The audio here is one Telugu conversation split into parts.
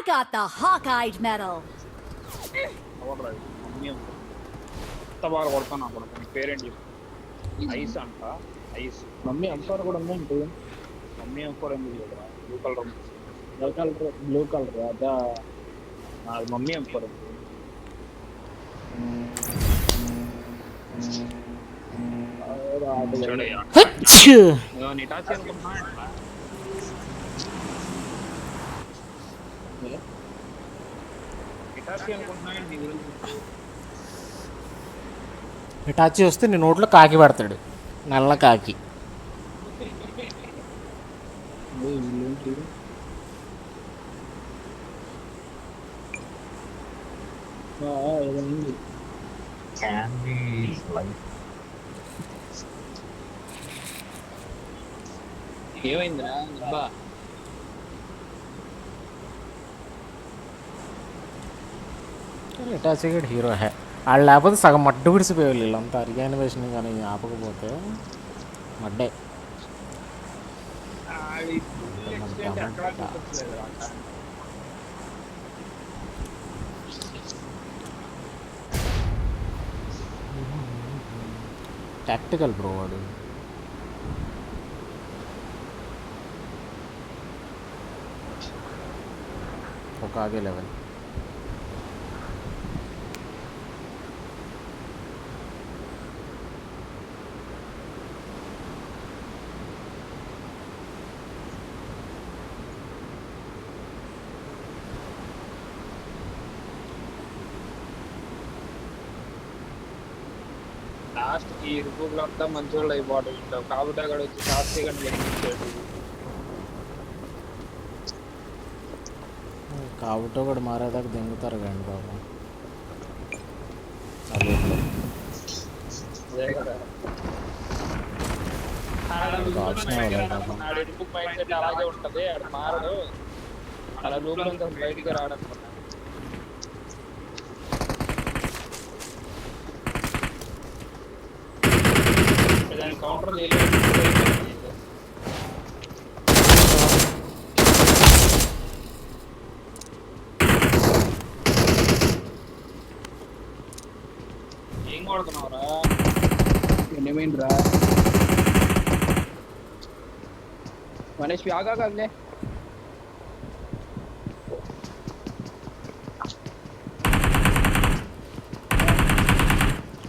got the Hawkeye medal. ఎంత బాగా కొడతాను అప్పుడు పేరెంట్ ఐస్ అంట ఐస్ మమ్మీ అంపారు కూడా ఉందేంటి మమ్మీ అంపారు ఎందుకు లేదా బ్లూ కలర్ అదా మమ్మీ అంపారు నిటాచి అనుకుంటున్నా నిటాచి అనుకుంటున్నా నీ గురించి ఇటాచి వస్తే నీ నోట్లో కాకి పడతాడు, నల్ల కాకి. ఏమైందిరా అబ్బా ఇటాచి గడ్ హీరో హే. వాళ్ళు లేకపోతే సగం మడ్డు విడిసిపోయేవాళ్ళు వీళ్ళంతా రీయానిమేషన్ కానీ ఆపకపోతే మడ్డే. టాక్టికల్ బ్రో వాడు. ఒక ఆగే లెవెల్. లాస్ట్ ఈ రిపూర్లు అంతా మంచి వాళ్ళు అయిపోవడం కాబట్టి అక్కడ వచ్చి లాస్ట్ సెకండ్ గెలిపించాడు. కాబట్టి కూడా మారేదాకా దెంగుతారు కండి బాబు. అలాగే ఉంటది ఆడ మారడు అలా రూపంతో బయటికి రావడం. కౌంటర్ ఏం కొడుతున్నావురా ఎన్నేమైందిరా మనీష్ ఆగా కాదులే.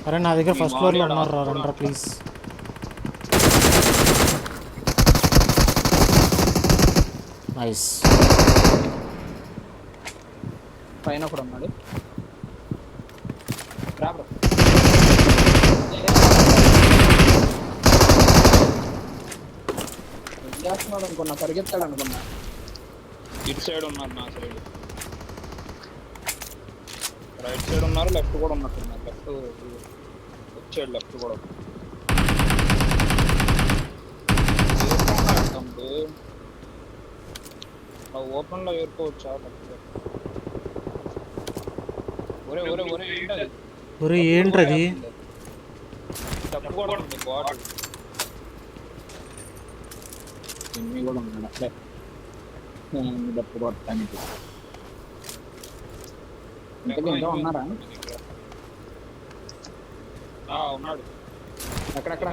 అరే నా దగ్గర ఫస్ట్ ఫ్లోర్లో ఉన్నారు రా, రండ్రా ప్లీజ్. నైస్. పైన కూడా ఉన్నాడు చేస్తున్నాడు అనుకున్నా, పరిగెత్తాడు అనుకున్నా. ఇటు సైడ్ ఉన్నారు, నా సైడ్ రైట్ సైడ్ ఉన్నారు, లెఫ్ట్ కూడా ఉన్నట్టున్నారు. లెఫ్ట్ వచ్చాడు, లెఫ్ట్ కూడా ఓపెన్ లో ఏరుకోవచ్చా? ఒరే ఒరే ఒరే ఏంటది? ఒరే ఏంటది? తప్పు కూడా ఉంది బాటిల్. ఎన్ని కూడా ఉన్నాడు అట్లే డప్పు కొట్టడానికి. ఇంకా ఉన్నారా? ఉన్నాడు. ఎక్కడెక్కడ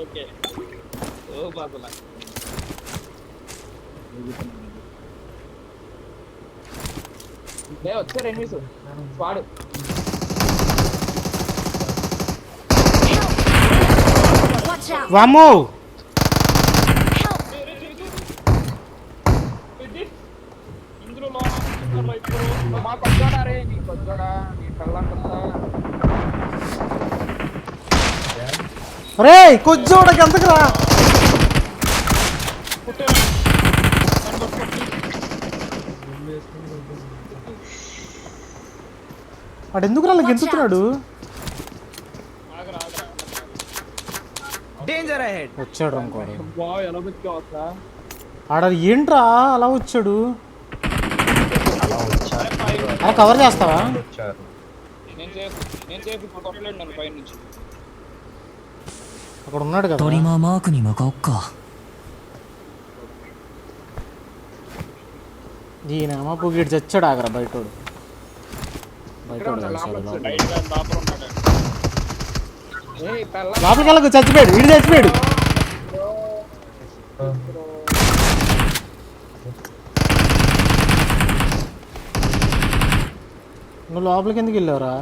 ఓకే ఓ బాగులా వచ్చారు ఎనిమిస్ వాడు. వామ్మో ఇందులో మా కొచ్చాడా రే, నీ కొచ్చాడా నీ కళ్ళంతా. రే కొజ్జోడకి ఎంతకురా? వాడు ఎందుకు రా గెంతుతున్నాడు? వచ్చాడు అనుకోడు. ఆడ ఏంట్రా అలా వచ్చాడు? అలా కవర్ చేస్తావా? వచ్చారు. నేను సేఫ్ ఇప్పుడు కొట్టలేడు నన్ను పైన నుంచి. అక్కడ ఉన్నాడు కదా. トリマーマークに向かおっか。 ఈయనేమో పొగిడి చచ్చాడు ఆగరా బయటోడు. బయటోడు లోపల కలిసాడు ఉన్నాడు. లోపల. బయట కాదు, లోపల ఉన్నాడు. ఏయ్ పెళ్ళ లోపలికి వెళ్ళకు, చచ్చిపోయాడు, వీడు చచ్చిపోయాడు. నువ్వు లోపలికి ఎందుకు వెళ్ళావురా?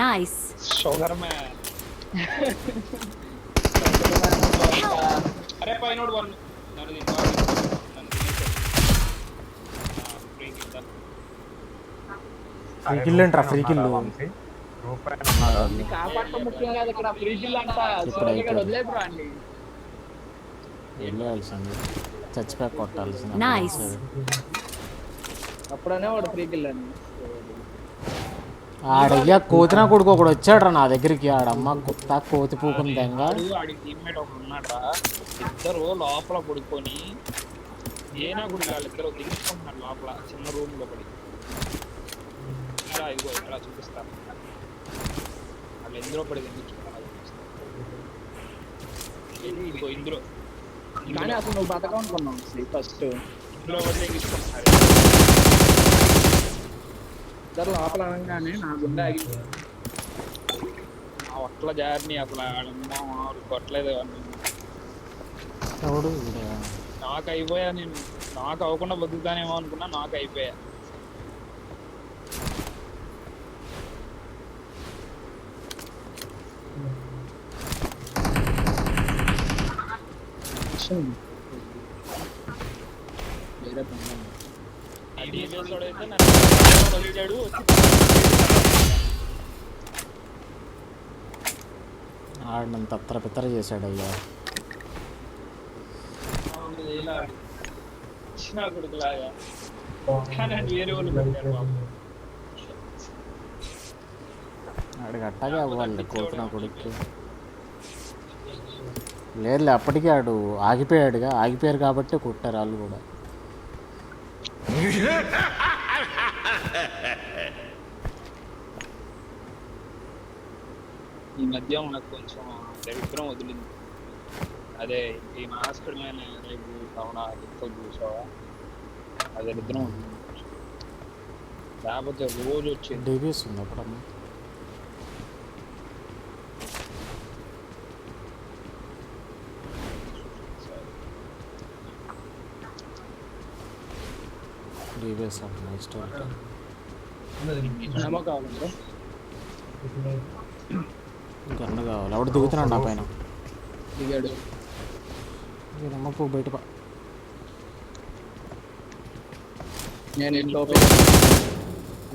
Nice. Sugar man. అరే పైనోడు వన్ నన్ను ఫ్రీ కిల్ ఏంట్రా ఫ్రీ కిల్? కాపాడటం ముఖ్యం కాదు ఇక్కడ, ఫ్రీ కిల్ అంట. ఇప్పుడు అయిపోయింది. వదిలేదురా అండి. వెళ్ళాల్సింది, చచ్చిపోయి కొట్టాల్సింది. Nice. అప్పుడనే వాడు ఫ్రీ కిల్ అని. ఆడయ్యా కోతినా కొడుకు ఒకడు వచ్చాడు రా నా దగ్గరికి. ఆడమ్మ కుత్త కోతి పూకుంది దెంగ. ఆడి టీమ్మేట్ ఒకడు ఉన్నాడు రా. ఇద్దరు లోపల పడుకొని ఏనా గుడి వాళ్ళిద్దరు దిగుకుంటున్నారు లోపల చిన్న రూమ్ లో పడి. ఇలా ఇదిగో ఇక్కడ చూపిస్తారు. వాళ్ళు ఎందులో పడి దిగించుకున్నారు ఇదిగో ఇందులో. కానీ అసలు నువ్వు బతకం అనుకున్నావు ఫస్ట్. ఇందులో పడి దిగించుకుంటున్నారు ఇద్దరు లోపల అనగానే నా గుండె ఆగింది. అట్ల జారిని అసలు ఆడమ్మా కొట్టలేదు. ఎవడు నాకు అయిపోయా, నేను నాకు అవ్వకుండా బతుకుతానేమో అనుకున్నా, నాకు అయిపోయా. వేరే పని అయితే నన్ను వచ్చాడు. ఆడినంత తత్తర పిత్తర చేశాడు అయ్యా. చిన్న కొడుకులాగా కానీ అది వేరే వాళ్ళు పెట్టారు బాబు. ఆడికి అట్టాగే అవ్వాలి కోతున్నా కొడుక్కి. లేదులే అప్పటికే ఆడు ఆగిపోయాడుగా, ఆగిపోయారు కాబట్టి కొట్టారు వాళ్ళు కూడా. ఈ మధ్య మనకు కొంచెం దరిద్రం వదిలింది. అదే ఈ మాస్టర్ మ్యాన్ రేపు అవునా చూసావా, ఆ దరిద్రం వదిలింది. లేకపోతే రోజు వచ్చేది. డీబీఎస్ ఉంది అప్పుడమ్మ. డీబీఎస్ అంటే నెక్స్ట్ ఏమో కావాలంటే గన్ను కావాలి. ఆవిడ దిగుతున్నాడు నా పైన. దిగాడు. నేనమ్మ పో బయట పా. నేను ఇంట్లో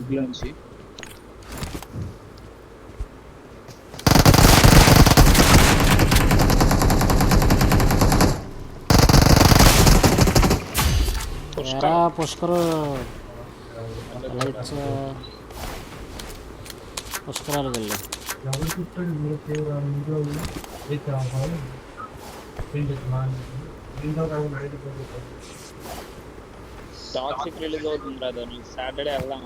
నుంచి ఎరా పుష్కరు లైట్స్ పుష్కరాలు వెళ్ళి టాక్సిక్ రిలీజ్ అవుతుంది కదా, సాటర్డే వెళ్దాం.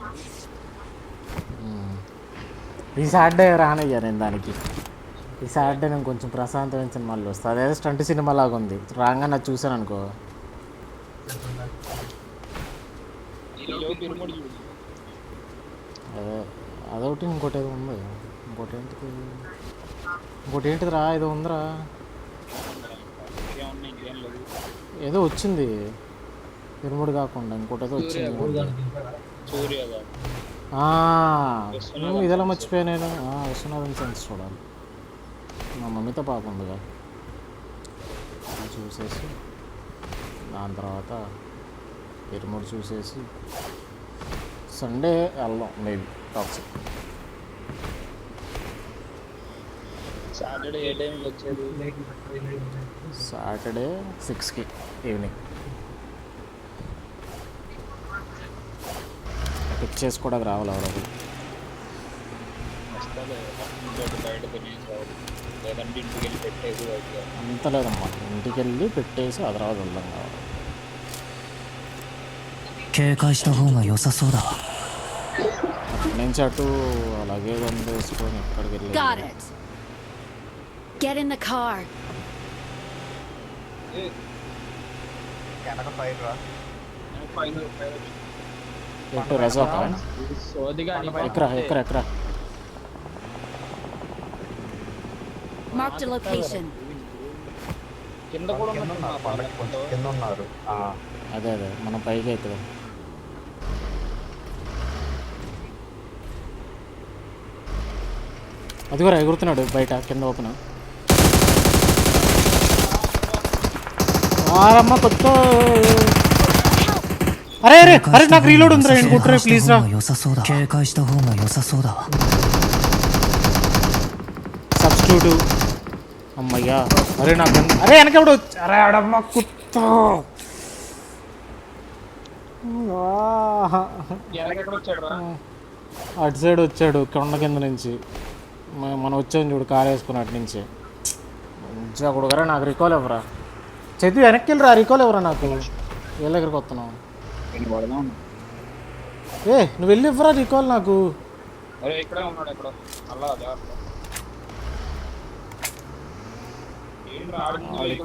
ఈ సాటర్డే రానయ్యా నేను దానికి. ఈ సాటర్డే నేను కొంచెం ప్రశాంతమైన సినిమాలు వస్తాను. అదేదో స్టంట్ సినిమా లాగా ఉంది. రాగా నాకు చూసాను అనుకో. అదే అదొకటి, ఇంకోటి ఏదో ఉంది. ఇంకోటి ఏంటిది రా, ఏదో ఉందిరా, ఏదో వచ్చింది ఇరుముడు కాకుండా ఇంకోటి ఏదో వచ్చింది. ఇదెలా మర్చిపోయా నేను. విశ్వనాథన్ సెన్స్ చూడాలి. మా మమ్మీతో పాప ఉందిగా, చూసేసి దాని తర్వాత ఇరుముడు చూసేసి సండే వెళ్దాం మేబీ టాక్సిక్. సాటర్డే ఏ టైంకి వచ్చేది? సాటర్డే 6కి ఈవినింగ్. పిక్ చేసి కూడా రావాలి ఎవరు. బయట లేదంటే ఇంటికి వెళ్ళి పెట్టేసి అంత లేదమ్మా, ఇంటికి వెళ్ళి పెట్టేసి ఆ తర్వాత వెళ్దాం కావాలి.警戒した方が良さそうだわ。నుంచి అటు అలాగే వేసుకొని ఎక్కడికి Got వెళ్ళాలి. it. Get in the car. వెనక ఫైర్ రా. ఎటు రెసార్ట్ సోదిగా ఎక్కరా Marked a location. కింద కూడా కింద ఉన్నారు, కొండకి కొంచెం కింద ఉన్నారు. అదే మనం పైకి ఎక్కుదాం. అది కూడా ఎగురుతున్నాడు బయట కింద ఓపెన్. అమ్మ కొత్త అరే అరే అరే నాకు రీలోడ్ ఉందిరా నేను కొట్టురా ప్లీజ్ రా. సబ్స్టిట్యూట్ అమ్మయ్యా. అరే నాకు అరే వెనకెప్పుడు అరే ఆడమ్మ కుత్త అటు సైడ్ వచ్చాడు కొండ కింద నుంచి. మనం వచ్చాం చూడు కారు వేసుకుని అటు నుంచి. మంచిగా కొడుకరా నాకు రికాల్ ఇవ్వరా. చైతు వెనక్కి వెళ్ళరా రికాల్ ఇవ్వరా నాకు. వీళ్ళ దగ్గరికి వస్తున్నావు. నువ్వు వెళ్ళి ఇవ్వరా రికాల్ నాకు.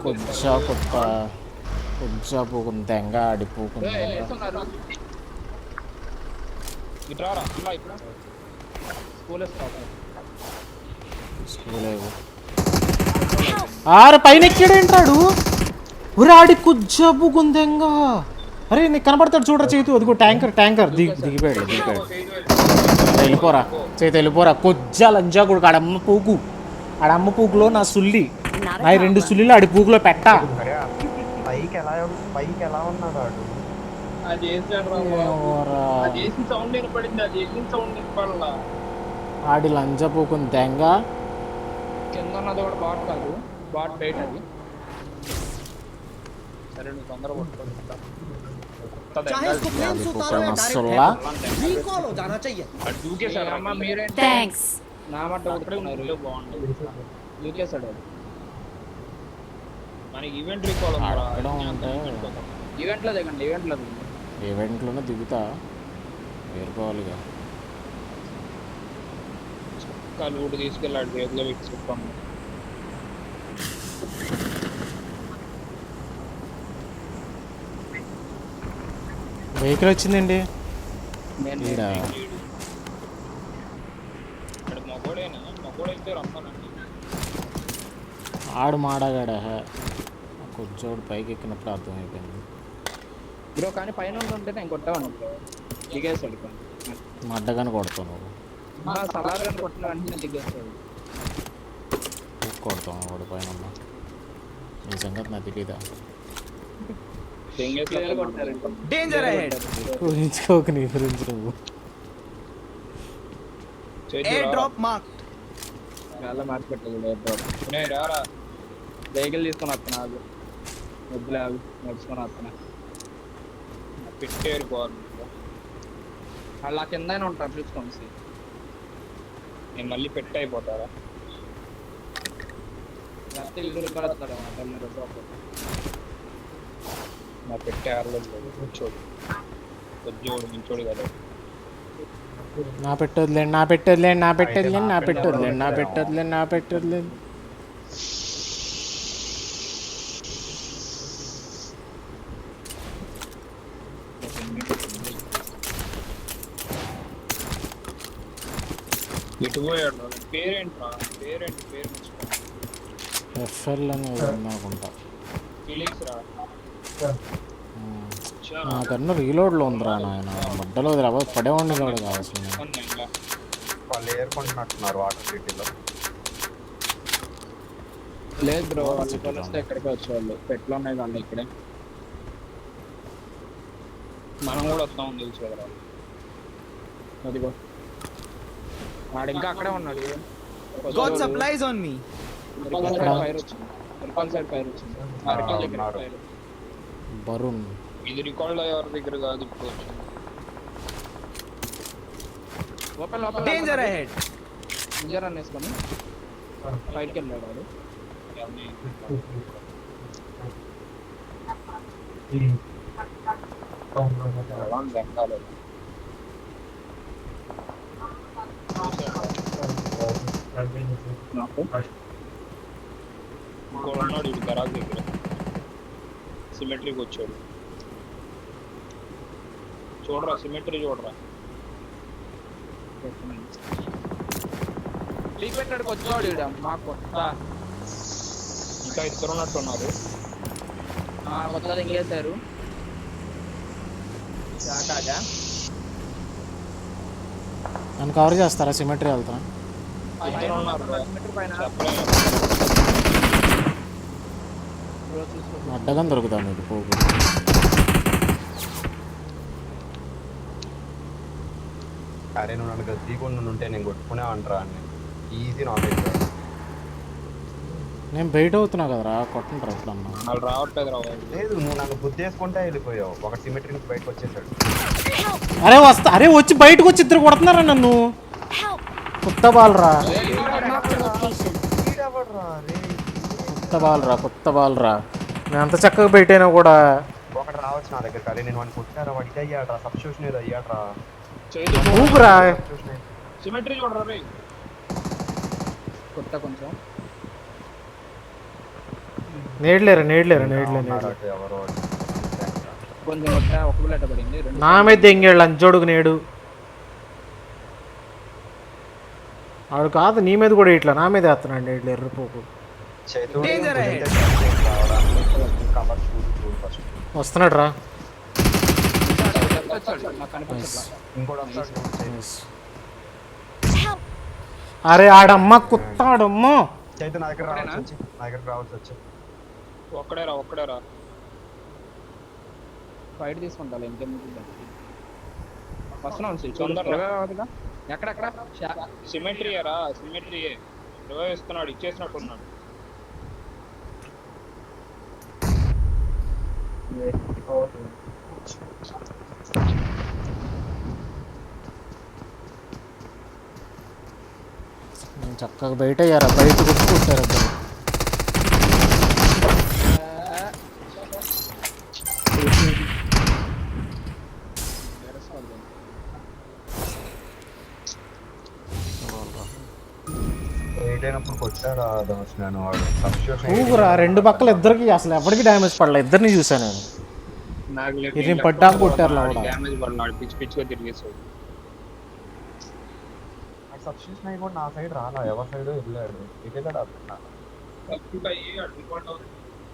కొంచెం కొత్త కొంచెం పూకుంది తెంగ ఆడిపోకుంది. ఆరు పైన ఎక్కాడేంటాడు. ఒరే ఆడి కుజ్జాపు గుందెంగా. అరే నీకు కనపడతాడు చూడరా చేతు. అదిగో ట్యాంకర్ దిగిపోయాడు. వెళ్ళిపోరా చేతు వెళ్ళిపోరా. కొజ్జా లంజా కొడుకు ఆడమ్మ పూకులో నా సుల్లి నా 2 సుల్లిలో ఆడి పూకులో పెట్ట. పైకి ఎలా ఉన్నాడు వాడు. ఆడి లంజా పూకుని తెంగ. కింద ఉన్నది కూడా బాట్ కాదు, బాట్ బయట అది. సరే నువ్వు తొందర Thanks. నా మాట బాగుంటుంది. దూకేశాడు మనకి ఈవెంట్ రికాల్ ఈవెంట్లో దిగండి. ఈవెంట్లోనే దిగుతా వేరుకోవాలిగా. కాలు ఊటి తీసుకెళ్ళాడు వేదిలో పెట్టి చెప్పాము. వెహికల్ వచ్చిందండి. మగోడైతే రమ్మనండి. ఆడు మాడగాడ కొంచెం పైకి ఎక్కినప్పుడు అర్థమైపోయింది బ్రో. కానీ పైన ఉంటే నేను కొట్టాను దిగేస్తాడు. మడ్డగానే కొడతావు నువ్వు. సలార్గాని కొట్టిన వెంటనే దిగేస్తాడు. కొడతావు వాడు పైన ఉన్నా. నీ సంగతి నాకు తెలీదా. ఊహించుకోక నీ గురించి నువ్వు. మార్చి పెట్టదు వెహికల్ తీసుకొని వస్తున్నా. అది వద్దులే అవి నడుచుకొని వస్తున్నా. పెట్టేరు బాగుంది. అలా కింద ఉంటారు చూసుకోండి. నేను మళ్ళీ పెట్టి అయిపోతారా. ఇల్లు కూడా వస్తాడు నా పెట్టే కూర్చోడు కొద్దిోడు మించోడు కదా. నా పెట్టొద్దులేండి. ఎటు పోయాడు పేరేంట్రా. పేరు ఎఫ్ఎల్ అని అనుకుంటా. ఫీలింగ్స్ రా. నాకన్నా రీలోడ్లో ఉందిరా నాయన. మడ్డలో పడేవాడిని కూడా కాదు అసలు. వాళ్ళు ఏరుకుంటున్నట్టున్నారు వాటర్ సిటీలో. లేదు బ్రో వాళ్ళు వస్తే ఎక్కడికి వచ్చేవాళ్ళు. పెట్లు ఉన్నాయి కానీ ఇక్కడే. మనం కూడా వస్తాం తెలుసు కదా. అదిగో వాడు ఇంకా అక్కడే ఉన్నాడు. బరుణ్ ఇది రికార్డ్ ఎవరి దగ్గర కాదు. ఇప్పుడు ఇంజర్ అనేసుకొని బయటకి వెళ్ళాడు వాడు. నాకు ఇంకోడు ఉన్నాడు ఇటు గరాజ్ దగ్గర సిమెట్రీకి వచ్చాడు చూడరా సిమెట్రీ చూడరా లీపెట్టాడికి వచ్చేవాడు ఈడ మా కొత్త ఇంకా ఇద్దరు ఉన్నట్టున్నారు కొత్తగా ఇంకేసారు కాగా నన్ను కవర్ చేస్తారా సిమెట్రీ వెళ్తాను ఇద్దరు ఉన్నారు మీటర్ పైన చెప్పలేను అడ్డగా దొరుకుతాను ఇది పోగు అరే నువ్వు నన్ను గద్దీకుండా ఉంటే నేను కొట్టుకునే అంటారా అని ఈజీ నాలెడ్జ్. నేను బయట అవుతున్నా కదరా కొట్టంటారు ఎట్లన్నా వాళ్ళు రావట్లేదు రా లేదు నువ్వు నన్ను బుద్ధి వేసుకుంటే వెళ్ళిపోయావు. ఒక సిమెట్రీ నుంచి బయటకు వచ్చేసాడు. అరే వచ్చి బయటకు వచ్చి ఇద్దరు కొడుతున్నారా నన్ను Help! కొత్త బాల్రా Marked a location. కొత్త బాల్రా నేను అంత చక్కగా బయటైనా కూడా ఒకటి రావచ్చు నా దగ్గర అరే నేను వాడిని కొట్టారా వాడికి అయ్యాడ్రా సబ్స్టిట్యూషన్ ఏదో అయ్యాడ్రా. ఊపురా సిమెట్రీ చూడరా రే కొత్త కొంచెం నేడ్లేరు ఎవరో కొంచెం కొత్త ఒక బుల్లెట్ పడింది రెండు నా మీద దెంగాడు లంచోడుకు నేడు ఆడు కాదు నీ మీద కూడా ఇట్లా నా మీద వేస్తున్నాడు నేడ్లు ఎర్రపోకు చేతుడు Danger ahead. కవర్ చూడు ఫస్ట్. వస్తున్నాడు రా వచ్చాడు నాకు కనిపించట్లా ఇంకోటి వస్తాడు చూడు చైతు. Help! అరే ఆడమ్మ కుత్తాడమ్మ చైతు నా దగ్గర రావచ్చు వచ్చి నా దగ్గరకు రావచ్చు వచ్చి. ఒక్కడేరా ఫైట్ తీసుకుంటా ఇంకేం వస్తున్నాను తొందరగా. ఎక్కడెక్కడ సిమెట్రీయరా సిమెట్రీయే ఇస్తున్నాడు ఇచ్చేసినట్టున్నాడు నేను చక్కగా బయట అయ్యారా బయట వచ్చి కొట్టారు అద్దరు ఏటైనప్పుడు కొట్టాడా ధనుష్ నేను వాడు సబ్స్టిట్యూషన్ ఊగురా రెండు పక్కల ఇద్దరికి అసలు ఎవరికి డ్యామేజ్ పడలే ఇద్దరిని చూసాను నేను నాకు ఇది పడ్డాక కొట్టారు లావడా. డ్యామేజ్ పడినాడు పిచ్చి పిచ్చిగా తిరిగేసాడు సబ్స్టిట్యూషన్ అయ్యి కూడా నా సైడ్ రాలా ఎవరి సైడ్ వెళ్ళాడు ఇటు వెళ్ళాడు అర్థం తప్పుగా అయ్యి అడ్డుకోవడం